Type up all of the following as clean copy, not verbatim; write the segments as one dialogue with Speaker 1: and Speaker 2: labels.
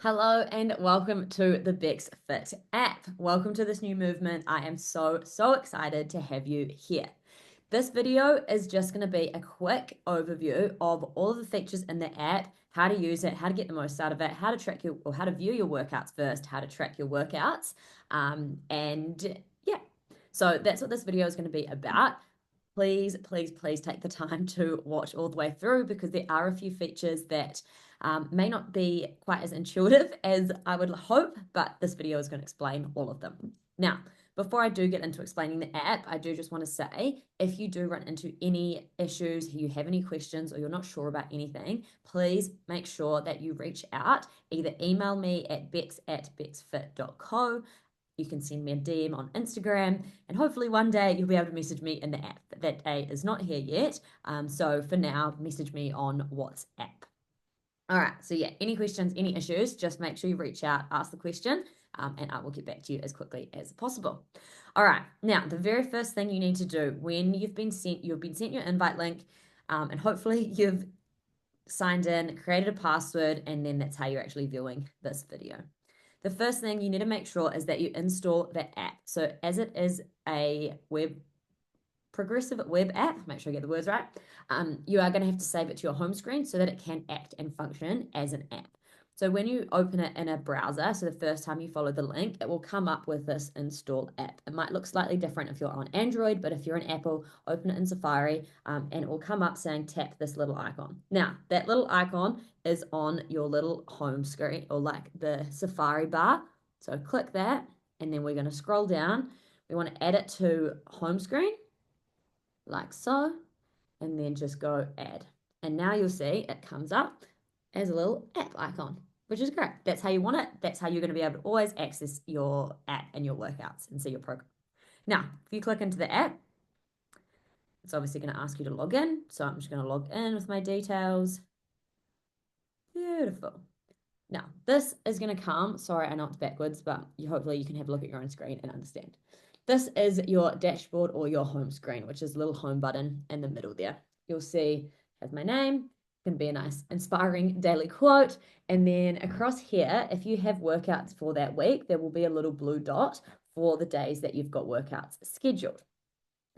Speaker 1: Hello and welcome to the Bexfit app. Welcome to this new movement. I am so excited to have you here. This video is just going to be a quick overview of all of the features in the app, how to use it, how to get the most out of it, how to track your or how to view your workouts first, how to track your workouts, and yeah. So that's what this video is going to be about. Please take the time to watch all the way through because there are a few features that may not be quite as intuitive as I would hope, but this video is going to explain all of them. Now, before I do get into explaining the app, I do just want to say if you do run into any issues, you have any questions, or you're not sure about anything, please make sure that you reach out. Either email me at bex@bexfit.co. You can send me a DM on Instagram, and hopefully one day you'll be able to message me in the app. But that day is not here yet. So for now, message me on WhatsApp. All right. So yeah, any questions, any issues, just make sure you reach out, ask the question, and I will get back to you as quickly as possible. All right. Now, the very first thing you need to do when you've been sent your invite link, and hopefully you've signed in, created a password, and then that's how you're actually viewing this video. The first thing you need to make sure is that you install the app. So as it is a progressive web app, make sure I get the words right, you are going to have to save it to your home screen so that it can act and function as an app. So when you open it in a browser, so the first time you follow the link, it will come up with this install app. It might look slightly different if you're on Android, but if you're an Apple, open it in Safari, and it will come up saying tap this little icon. Now, that little icon is on your little home screen or like the Safari bar. So click that, and then we're going to scroll down. We want to add it to home screen, like so, and then just go add. And now you'll see it comes up as a little app icon, which is great. That's how you want it. That's how you're going to be able to always access your app and your workouts and see your program. Now, if you click into the app, it's obviously going to ask you to log in. So I'm just going to log in with my details. Beautiful. Now, this is going to come, sorry, I know it's backwards, but hopefully you can have a look at your own screen and understand. This is your dashboard or your home screen, which is a little home button in the middle there. You'll see has my name, can be a nice inspiring daily quote. And then across here, if you have workouts for that week, there will be a little blue dot for the days that you've got workouts scheduled.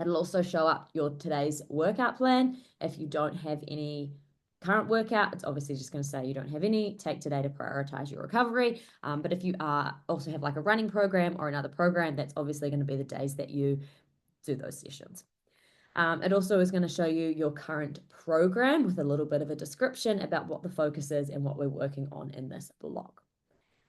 Speaker 1: It'll also show up your today's workout plan. If you don't have any current workout, it's obviously just going to say you don't have any. Take today to prioritize your recovery. But if you also have like a running program or another program, that's obviously going to be the days that you do those sessions. It also is going to show you your current program with a little bit of a description about what the focus is and what we're working on in this blog.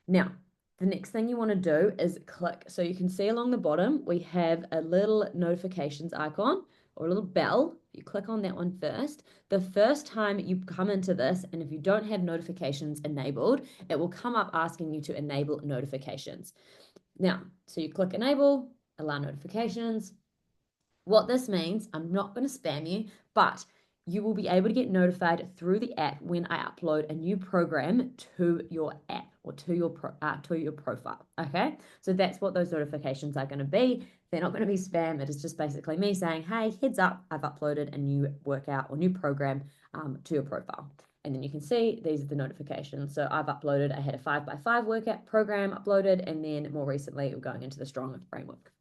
Speaker 1: Now, the next thing you want to do is click. So you can see along the bottom, we have a little notifications icon or a little bell. You click on that one first. The first time you come into this, and if you don't have notifications enabled, it will come up asking you to enable notifications. Now, so you click enable, allow notifications. What this means, I'm not going to spam you, but you will be able to get notified through the app when I upload a new program to your app or to your profile. Okay, so that's what those notifications are going to be. They're not going to be spam. It is just basically me saying, hey, heads up, I've uploaded a new workout or new program to your profile. And then you can see these are the notifications. So I've uploaded, I had a 5x5 workout program uploaded, and then more recently, we're going into the Strong framework.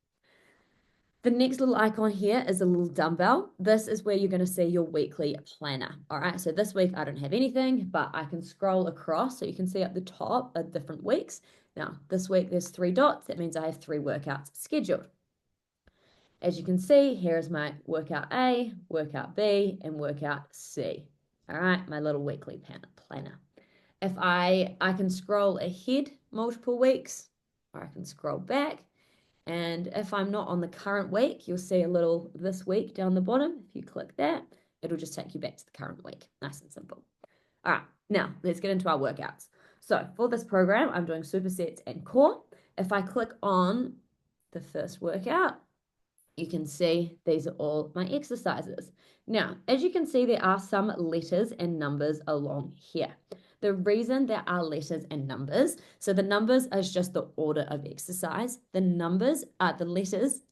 Speaker 1: The next little icon here is a little dumbbell. This is where you're going to see your weekly planner. All right, so this week I don't have anything, but I can scroll across so you can see at the top of different weeks. Now, this week there's 3 dots. That means I have 3 workouts scheduled. As you can see, here is my workout A, workout B, and workout C. All right, my little weekly planner. If I can scroll ahead multiple weeks, or I can scroll back. And if I'm not on the current week, you'll see a little this week down the bottom. If you click that, it'll just take you back to the current week. Nice and simple. All right, now let's get into our workouts. So for this program, I'm doing supersets and core. If I click on the first workout, you can see these are all my exercises. Now, as you can see, there are some letters and numbers along here. The reason there are letters and numbers, so the numbers is just the order of exercise. The letters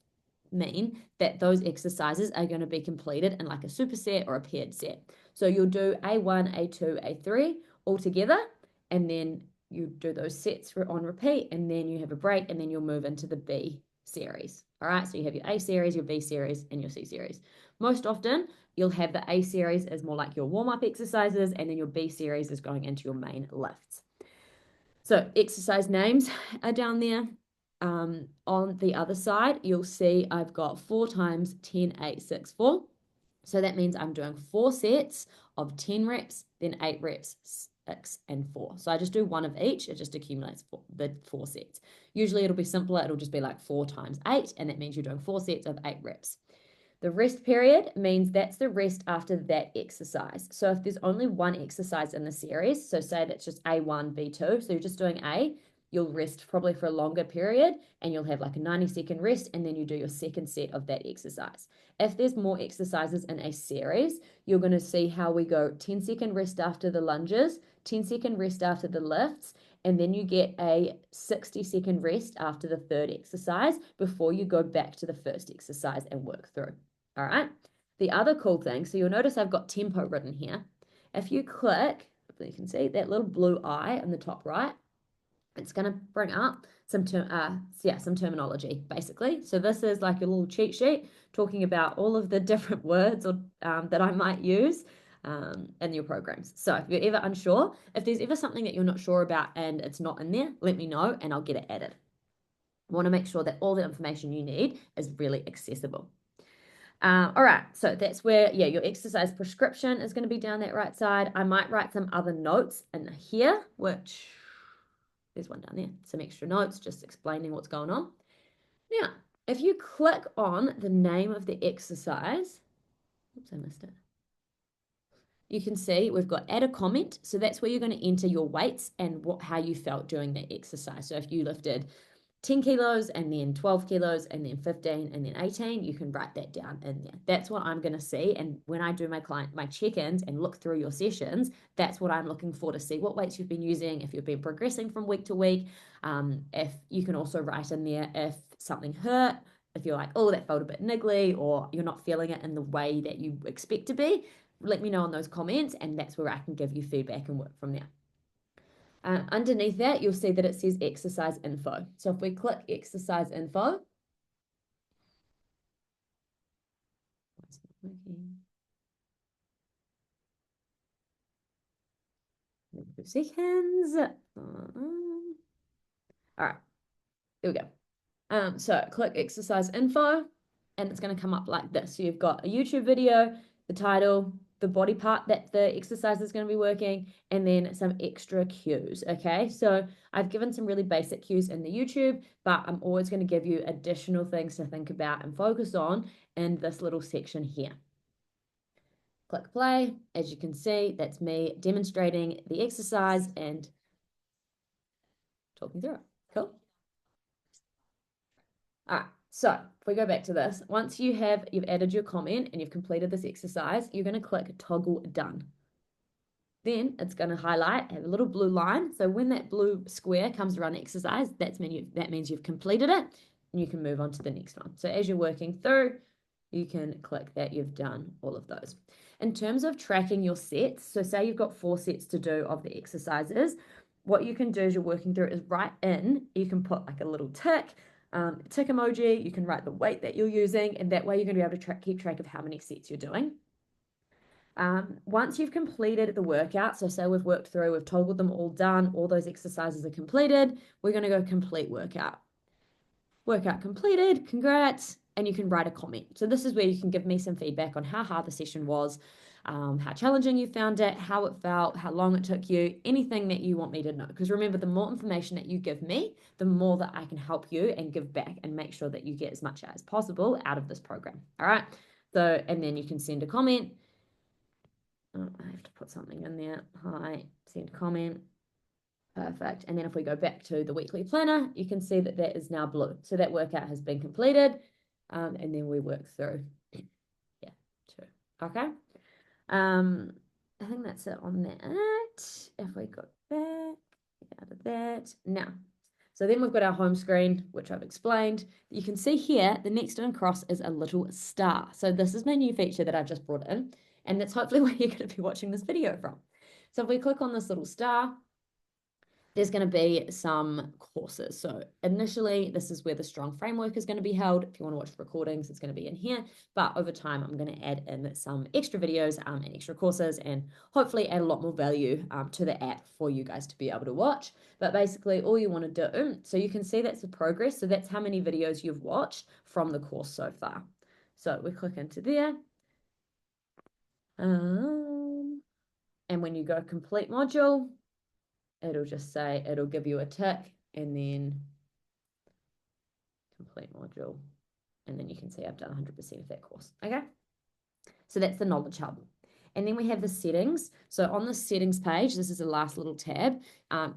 Speaker 1: mean that those exercises are going to be completed in like a superset or a paired set. So you'll do A1, A2, A3 all together, and then you do those sets on repeat, and then you have a break, and then you'll move into the B series. All right, so you have your A series, your B series, and your C series. Most often, you'll have the A series as more like your warm-up exercises, and then your B series is going into your main lifts. So exercise names are down there. On the other side, you'll see I've got 4 times 10, 8, 6, 4. So that means I'm doing 4 sets of 10 reps, then 8 reps, 6 and 4. So I just do one of each. It just accumulates the 4 sets. Usually it'll be simpler. It'll just be like 4 times 8, and that means you're doing 4 sets of 8 reps. The rest period means that's the rest after that exercise. So if there's only one exercise in the series, so say that's just A1, B2, so you're just doing A, you'll rest probably for a longer period, and you'll have like a 90-second rest, and then you do your second set of that exercise. If there's more exercises in a series, you're going to see how we go 10-second rest after the lunges, 10-second rest after the lifts, and then you get a 60-second rest after the third exercise before you go back to the first exercise and work through. All right. The other cool thing, so you'll notice I've got tempo written here. If you click, you can see that little blue eye in the top right, it's going to bring up some terminology, basically. So this is like a little cheat sheet talking about all of the different words or that I might use in your programs. So if you're ever unsure, if there's ever something that you're not sure about and it's not in there, let me know and I'll get it added. I want to make sure that all the information you need is really accessible. All right, so that's where, your exercise prescription is going to be down that right side. I might write some other notes in here, which there's one down there, some extra notes just explaining what's going on. Now, if you click on the name of the exercise, oops, I missed it. You can see we've got add a comment. So that's where you're going to enter your weights and how you felt during that exercise. So if you lifted 10 kilos and then 12 kilos and then 15 and then 18, you can write that down in there. That's what I'm going to see. And when I do my check-ins and look through your sessions, that's what I'm looking for, to see what weights you've been using, if you've been progressing from week to week. If you can also write in there if something hurt, if you're like, oh, that felt a bit niggly, or you're not feeling it in the way that you expect to be, let me know in those comments, and that's where I can give you feedback and work from there. Underneath that, you'll see that it says exercise info. So if we click exercise info, it's not working. 2 seconds. All right, there we go. So click exercise info, and it's going to come up like this. So you've got a YouTube video, the title, the body part that the exercise is going to be working, and then some extra cues. Okay, so I've given some really basic cues in the YouTube, but I'm always going to give you additional things to think about and focus on in this little section here. Click play. As you can see, that's me demonstrating the exercise and talking through it. Cool. All right, so if we go back to this, once you've added your comment and you've completed this exercise, you're going to click toggle done. Then it's going to highlight, have a little blue line. So when that blue square comes around the exercise, that means you've completed it, and you can move on to the next one. So as you're working through, you can click that you've done all of those. In terms of tracking your sets, so say you've got 4 sets to do of the exercises, what you can do as you're working through is write in, you can put like a little tick emoji, you can write the weight that you're using, and that way you're going to be able to keep track of how many sets you're doing. Once you've completed the workout, so say we've worked through, we've toggled them all done, all those exercises are completed, we're going to go complete workout. Workout completed, congrats, and you can write a comment. So this is where you can give me some feedback on how hard the session was, how challenging you found it, how it felt, how long it took you, anything that you want me to know. Because remember, the more information that you give me, the more that I can help you and give back and make sure that you get as much as possible out of this program. All right. So, and then you can send a comment. Oh, I have to put something in there. Hi, send comment. Perfect. And then if we go back to the weekly planner, you can see that that is now blue. So that workout has been completed. And then we work through. Yeah, true. Okay. I think that's it on that. If we go back out of that. Now, so then we've got our home screen, which I've explained. You can see here, the next one across is a little star. So this is my new feature that I've just brought in. And that's hopefully where you're going to be watching this video from. So if we click on this little star, there's going to be some courses. So initially, this is where the strong framework is going to be held. If you want to watch recordings, it's going to be in here. But over time, I'm going to add in some extra videos and extra courses and hopefully add a lot more value to the app for you guys to be able to watch. But basically, all you want to do, so you can see that's the progress. So that's how many videos you've watched from the course so far. So we click into there. And when you go complete module, it'll just say, it'll give you a tick and then complete module. And then you can see I've done 100% of that course. Okay. So that's the Knowledge Hub. And then we have the settings. So on the settings page, this is the last little tab.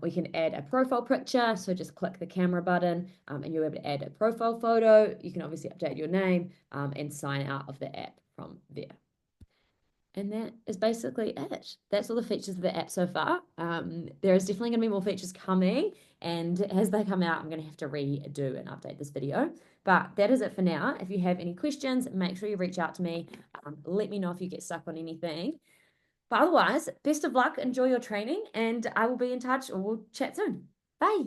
Speaker 1: We can add a profile picture. So just click the camera button and you're able to add a profile photo. You can obviously update your name and sign out of the app from there. And that is basically it. That's all the features of the app so far. There is definitely going to be more features coming. And as they come out, I'm going to have to redo and update this video. But that is it for now. If you have any questions, make sure you reach out to me. Let me know if you get stuck on anything. But otherwise, best of luck. Enjoy your training. And I will be in touch or we'll chat soon. Bye.